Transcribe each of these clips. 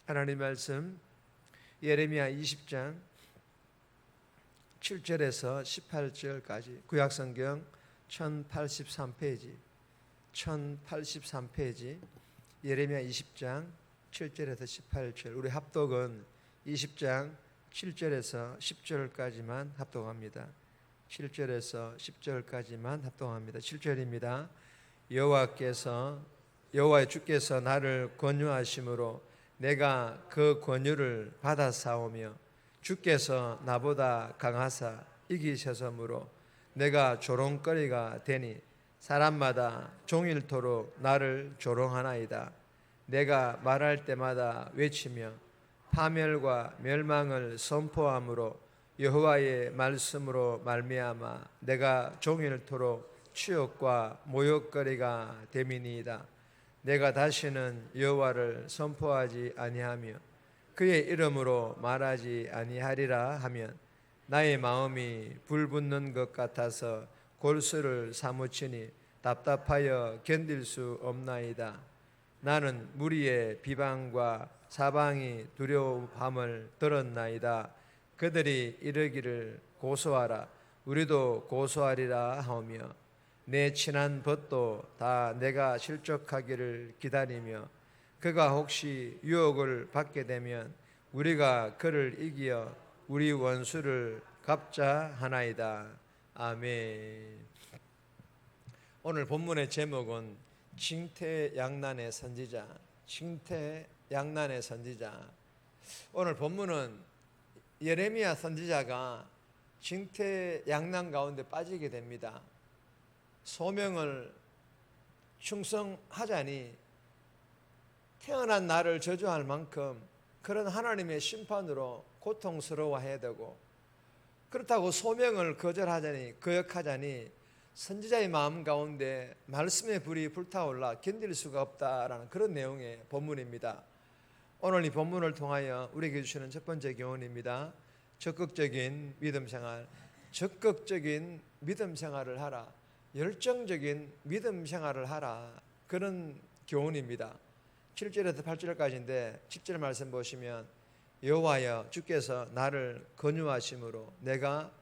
하나님 말씀 예레미야 20장 7절에서 18절까지 구약성경 1083페이지 예레미야 20장 7절에서 18절. 우리 합독은 20장 7절에서 10절까지만 합독합니다. 7절에서 10절까지만 합독합니다. 7절입니다. 여호와의 주께서 나를 권유하심으로 내가 그 권유를 받아싸우며 주께서 나보다 강하사 이기셔서므로 내가 조롱거리가 되니 사람마다 종일토록 나를 조롱하나이다. 내가 말할 때마다 외치며 파멸과 멸망을 선포함으로 여호와의 말씀으로 말미암아 내가 종일토록 치욕과 모욕거리가 됨이니이다. 내가 다시는 여호와를 선포하지 아니하며 그의 이름으로 말하지 아니하리라 하면 나의 마음이 불붙는 것 같아서 골수를 사무치니 답답하여 견딜 수 없나이다. 나는 무리의 비방과 사방이 두려움을 들었나이다. 그들이 이르기를 고소하라 우리도 고소하리라 하며 내 친한 벗도 다 내가 실족하기를 기다리며 그가 혹시 유혹을 받게 되면 우리가 그를 이기어 우리 원수를 갚자 하나이다. 아멘. 오늘 본문의 제목은 징태양난의 선지자. 징태양난의 선지자. 오늘 본문은 예레미야 선지자가 징태양난 가운데 빠지게 됩니다. 소명을 충성하자니 태어난 나를 저주할 만큼 그런 하나님의 심판으로 고통스러워해야 되고, 그렇다고 소명을 거역하자니 선지자의 마음 가운데 말씀의 불이 불타올라 견딜 수가 없다라는 그런 내용의 본문입니다. 오늘 이 본문을 통하여 우리에게 주시는 첫 번째 교훈입니다. 적극적인 믿음 생활을 하라. 열정적인 믿음 생활을 하라. 그런 교훈입니다. 7절에서 8절까지인데 7절 말씀 보시면 여호와여 주께서 나를 권유하심으로 내가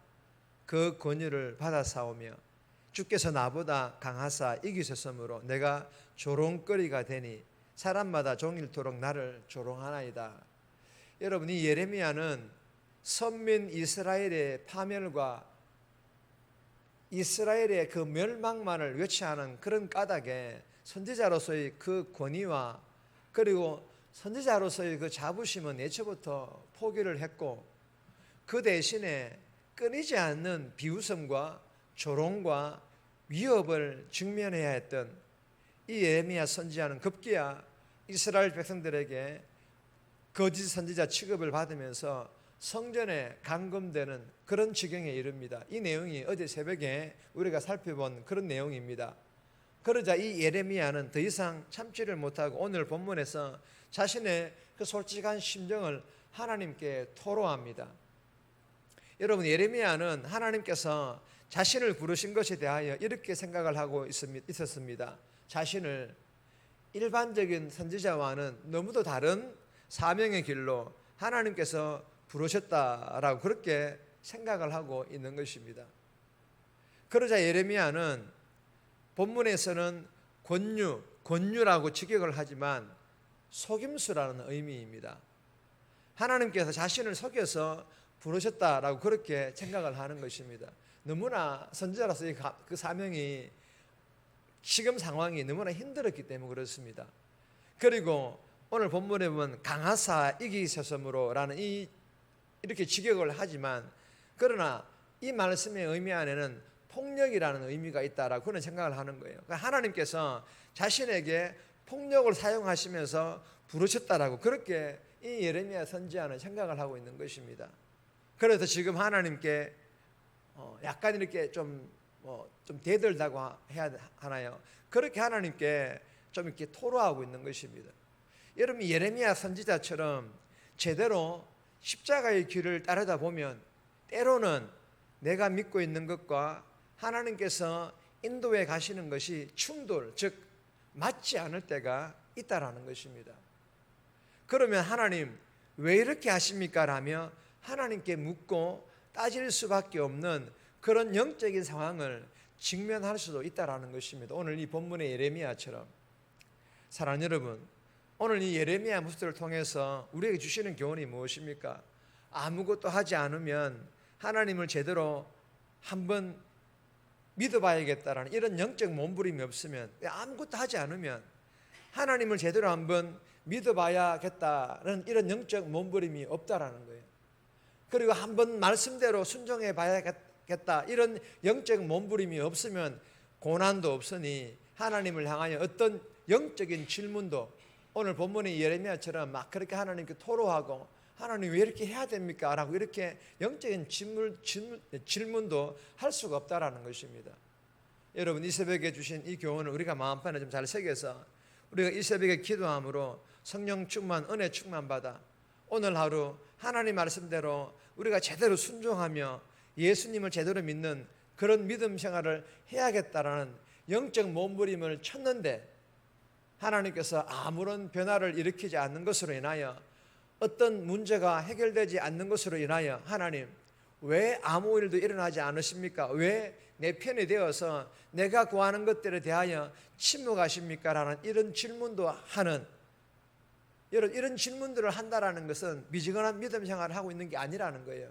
그 권유를 받아싸우며 주께서 나보다 강하사 이기셨으므로 내가 조롱거리가 되니 사람마다 종일토록 나를 조롱하나이다. 여러분, 이 예레미야는 선민 이스라엘의 파멸과 이스라엘의 그 멸망만을 외치하는 그런 까닭에 선지자로서의 그 권위와 그리고 선지자로서의 그 자부심은 예초부터 포기를 했고, 그 대신에 끊이지 않는 비웃음과 조롱과 위협을 직면해야 했던 이 예레미야 선지자는 급기야 이스라엘 백성들에게 거짓 선지자 취급을 받으면서 성전에 감금되는 그런 지경에 이릅니다. 이 내용이 어제 새벽에 우리가 살펴본 그런 내용입니다. 그러자 이 예레미야는 더 이상 참지를 못하고 오늘 본문에서 자신의 그 솔직한 심정을 하나님께 토로합니다. 여러분, 예레미야는 하나님께서 자신을 부르신 것에 대하여 이렇게 생각을 하고 있었습니다. 자신을 일반적인 선지자와는 너무도 다른 사명의 길로 하나님께서 부르셨다라고 그렇게 생각을 하고 있는 것입니다. 그러자 예레미야는 본문에서는 권유라고 직역을 하지만 속임수라는 의미입니다. 하나님께서 자신을 속여서 부르셨다라고 그렇게 생각을 하는 것입니다. 너무나 선지자로서의 그 사명이 지금 상황이 너무나 힘들었기 때문에 그렇습니다. 그리고 오늘 본문에 보면 강하사 이기셨으므로 라는 이렇게 직역을 하지만, 그러나 이 말씀의 의미 안에는 폭력이라는 의미가 있다라고 그런 생각을 하는 거예요. 그러니까 하나님께서 자신에게 폭력을 사용하시면서 부르셨다라고 그렇게 이 예레미야 선지자는 생각을 하고 있는 것입니다. 그래서 지금 하나님께 약간 이렇게 좀 대들다고 해야 하나요? 그렇게 하나님께 좀 이렇게 토로하고 있는 것입니다. 여러분, 예레미야 선지자처럼 제대로 십자가의 길을 따르다 보면 때로는 내가 믿고 있는 것과 하나님께서 인도해 가시는 것이 충돌, 즉 맞지 않을 때가 있다라는 것입니다. 그러면 하나님 왜 이렇게 하십니까? 라며 하나님께 묻고 따질 수밖에 없는 그런 영적인 상황을 직면할 수도 있다라는 것입니다. 오늘 이 본문의 예레미야처럼. 사랑하는 여러분, 오늘 이 예레미야 모습을 통해서 우리에게 주시는 교훈이 무엇입니까? 아무것도 하지 않으면 하나님을 제대로 한번 믿어봐야겠다라는 이런 영적 몸부림이 없으면, 아무것도 하지 않으면 하나님을 제대로 한번 믿어봐야겠다는 이런 영적 몸부림이 없다라는 거예요. 그리고 한번 말씀대로 순종해 봐야겠다 이런 영적 몸부림이 없으면 고난도 없으니 하나님을 향하여 어떤 영적인 질문도, 오늘 본문의 예레미야처럼 막 그렇게 하나님께 토로하고 하나님 왜 이렇게 해야 됩니까? 라고 이렇게 영적인 질문도 할 수가 없다라는 것입니다. 여러분, 이 새벽에 주신 이 교훈을 우리가 마음판에 좀 잘 새겨서 우리가 이 새벽에 기도함으로 성령 충만, 은혜 충만 받아 오늘 하루 하나님 말씀대로 우리가 제대로 순종하며 예수님을 제대로 믿는 그런 믿음 생활을 해야겠다라는 영적 몸부림을 쳤는데 하나님께서 아무런 변화를 일으키지 않는 것으로 인하여, 어떤 문제가 해결되지 않는 것으로 인하여 하나님 왜 아무 일도 일어나지 않으십니까? 왜 내 편이 되어서 내가 구하는 것들에 대하여 침묵하십니까? 라는 이런 질문도 하는, 이런 질문들을 한다라는 것은 미지근한 믿음 생활을 하고 있는 게 아니라는 거예요.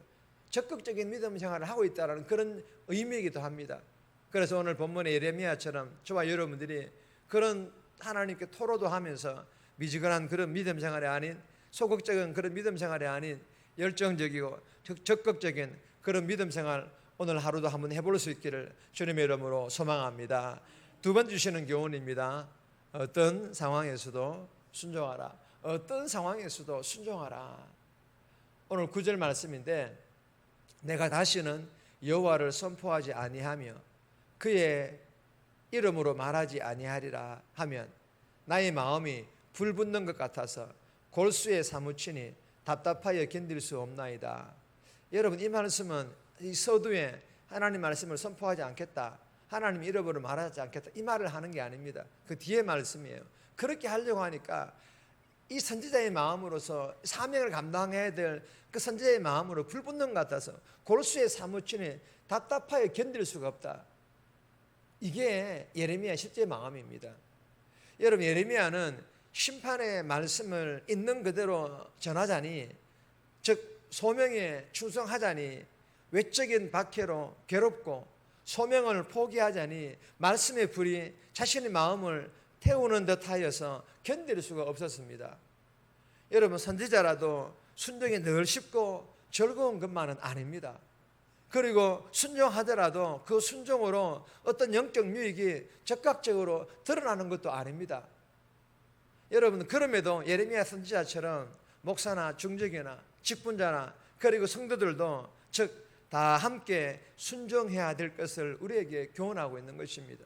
적극적인 믿음 생활을 하고 있다는 그런 의미이기도 합니다. 그래서 오늘 본문의 예레미야처럼 저와 여러분들이 그런 하나님께 토로도 하면서 미지근한 그런 믿음 생활이 아닌, 소극적인 그런 믿음 생활이 아닌 열정적이고 적극적인 그런 믿음 생활 오늘 하루도 한번 해볼 수 있기를 주님의 이름으로 소망합니다. 두 번 주시는 교훈입니다. 어떤 상황에서도 순종하라. 어떤 상황에서도 순종하라. 오늘 9절 말씀인데, 내가 다시는 여호와를 선포하지 아니하며 그의 이름으로 말하지 아니하리라 하면 나의 마음이 불붙는 것 같아서 골수에 사무치니 답답하여 견딜 수 없나이다. 여러분, 이 말씀은 이 서두에 하나님 말씀을 선포하지 않겠다, 하나님 이름으로 말하지 않겠다, 이 말을 하는 게 아닙니다. 그 뒤에 말씀이에요. 그렇게 하려고 하니까 이 선지자의 마음으로서 사명을 감당해야 될 그 선지자의 마음으로 불붙는 것 같아서 골수에 사무치니 답답하여 견딜 수가 없다. 이게 예레미야 실제 마음입니다. 여러분, 예레미야는 심판의 말씀을 있는 그대로 전하자니, 즉 소명에 충성하자니 외적인 박해로 괴롭고 소명을 포기하자니 말씀의 불이 자신의 마음을 태우는 듯하여서 견딜 수가 없었습니다. 여러분, 선지자라도 순종이 늘 쉽고 즐거운 것만은 아닙니다. 그리고 순종하더라도 그 순종으로 어떤 영적 유익이 적극적으로 드러나는 것도 아닙니다. 여러분, 그럼에도 예레미야 선지자처럼 목사나 중직이나 직분자나 그리고 성도들도 즉 다 함께 순종해야 될 것을 우리에게 교훈하고 있는 것입니다.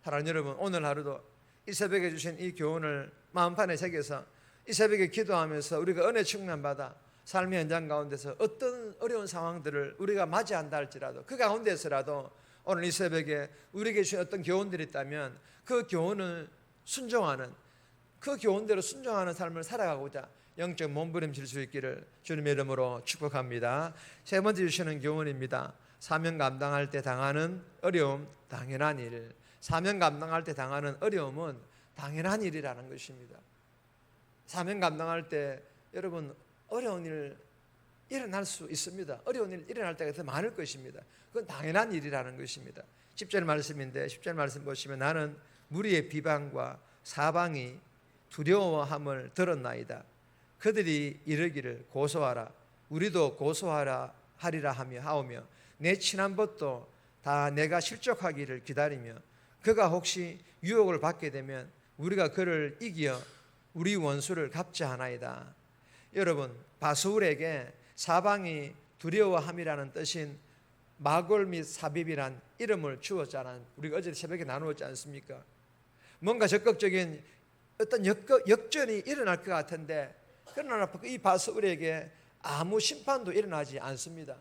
사랑하는 여러분, 오늘 하루도 이 새벽에 주신 이 교훈을 마음판에 새겨서 이 새벽에 기도하면서 우리가 은혜 충만받아 삶의 현장 가운데서 어떤 어려운 상황들을 우리가 맞이한다 할지라도 그 가운데서라도 오늘 이 새벽에 우리에게 주신 어떤 교훈들이 있다면 그 교훈을 순종하는, 그 교훈대로 순종하는 삶을 살아가고자 영적 몸부림칠 수 있기를 주님의 이름으로 축복합니다. 세 번째 주시는 교훈입니다. 사명 감당할 때 당하는 어려움, 당연한 일. 사명 감당할 때 당하는 어려움은 당연한 일이라는 것입니다. 사명 감당할 때 여러분 어려운 일 일어날 수 있습니다. 어려운 일 일어날 때가 더 많을 것입니다. 그건 당연한 일이라는 것입니다. 10절 말씀인데 10절 말씀 보시면 나는 무리의 비방과 사방이 두려워함을 들었나이다. 그들이 이르기를 고소하라, 우리도 고소하라 하리라 하오며 내 친한 벗도 다 내가 실족하기를 기다리며 그가 혹시 유혹을 받게 되면 우리가 그를 이겨 우리 원수를 갚자하나이다. 여러분, 바수울에게 사방이 두려워함이라는 뜻인 마골 및 사빕이란 이름을 주었잖아요. 우리가 어제 새벽에 나누었지 않습니까? 뭔가 적극적인 어떤 역전이 일어날 것 같은데, 그러나 이 바수울에게 아무 심판도 일어나지 않습니다.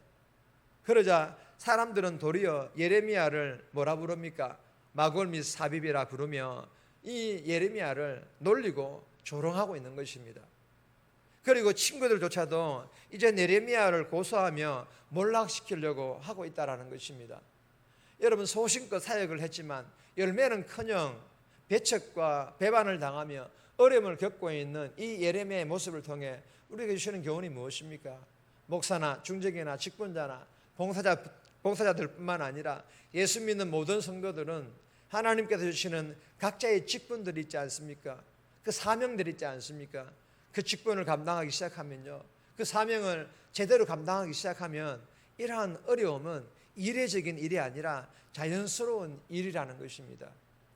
그러자 사람들은 도리어 예레미야를 뭐라 부릅니까? 마골 및 사빕이라 부르며 이 예레미야를 놀리고 조롱하고 있는 것입니다. 그리고 친구들조차도 이제 예레미야를 고소하며 몰락시키려고 하고 있다는 것입니다. 여러분, 소신껏 사역을 했지만 열매는커녕 배척과 배반을 당하며 어려움을 겪고 있는 이 예레미야의 모습을 통해 우리에게 주시는 교훈이 무엇입니까? 목사나 중직이나 직분자나 봉사자들뿐만 아니라 예수 믿는 모든 성도들은 하나님께서 주시는 각자의 직분들이 있지 않습니까? 그 사명들이 있지 않습니까? 그 직분을 감당하기 시작하면요, 그 사명을 제대로 감당하기 시작하면 이러한 어려움은 이례적인 일이 아니라 자연스러운 일이라는 것입니다.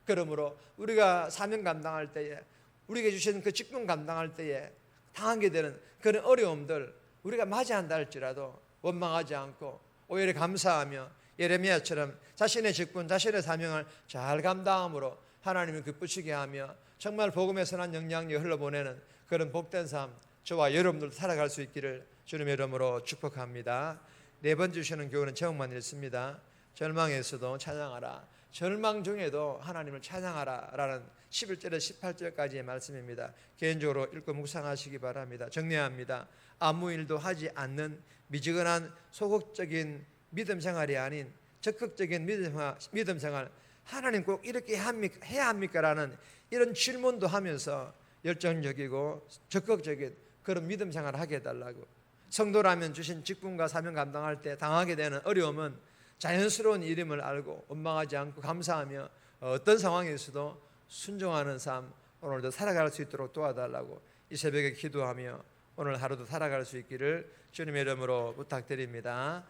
그러므로 우리가 사명 감당할 때에, 우리에게 주신 그 직분 감당할 때에 당하게 되는 그런 어려움들 우리가 맞이한다 할지라도 원망하지 않고 오히려 감사하며 예레미야처럼 자신의 직분, 자신의 사명을 잘 감당함으로 하나님을 기쁘시게 하며 정말 복음의 선한 영향력을 흘러보내는 그런 복된 삶, 저와 여러분들도 살아갈 수 있기를 주님의 이름으로 축복합니다. 네 번째 주시는 교훈은 제목만 읽습니다. 절망에서도 찬양하라. 절망 중에도 하나님을 찬양하라 라는 11절에서 18절까지의 말씀입니다. 개인적으로 읽고 묵상하시기 바랍니다. 정리합니다. 아무 일도 하지 않는 미지근한 소극적인 믿음 생활이 아닌 적극적인 믿음 생활, 하나님 꼭 이렇게 해야 합니까? 라는 이런 질문도 하면서 열정적이고 적극적인 그런 믿음 생활을 하게 해달라고. 성도라면 주신 직분과 사명 감당할 때 당하게 되는 어려움은 자연스러운 일임을 알고 원망하지 않고 감사하며 어떤 상황에서도 순종하는 삶, 오늘도 살아갈 수 있도록 도와달라고 이 새벽에 기도하며 오늘 하루도 살아갈 수 있기를 주님의 이름으로 부탁드립니다.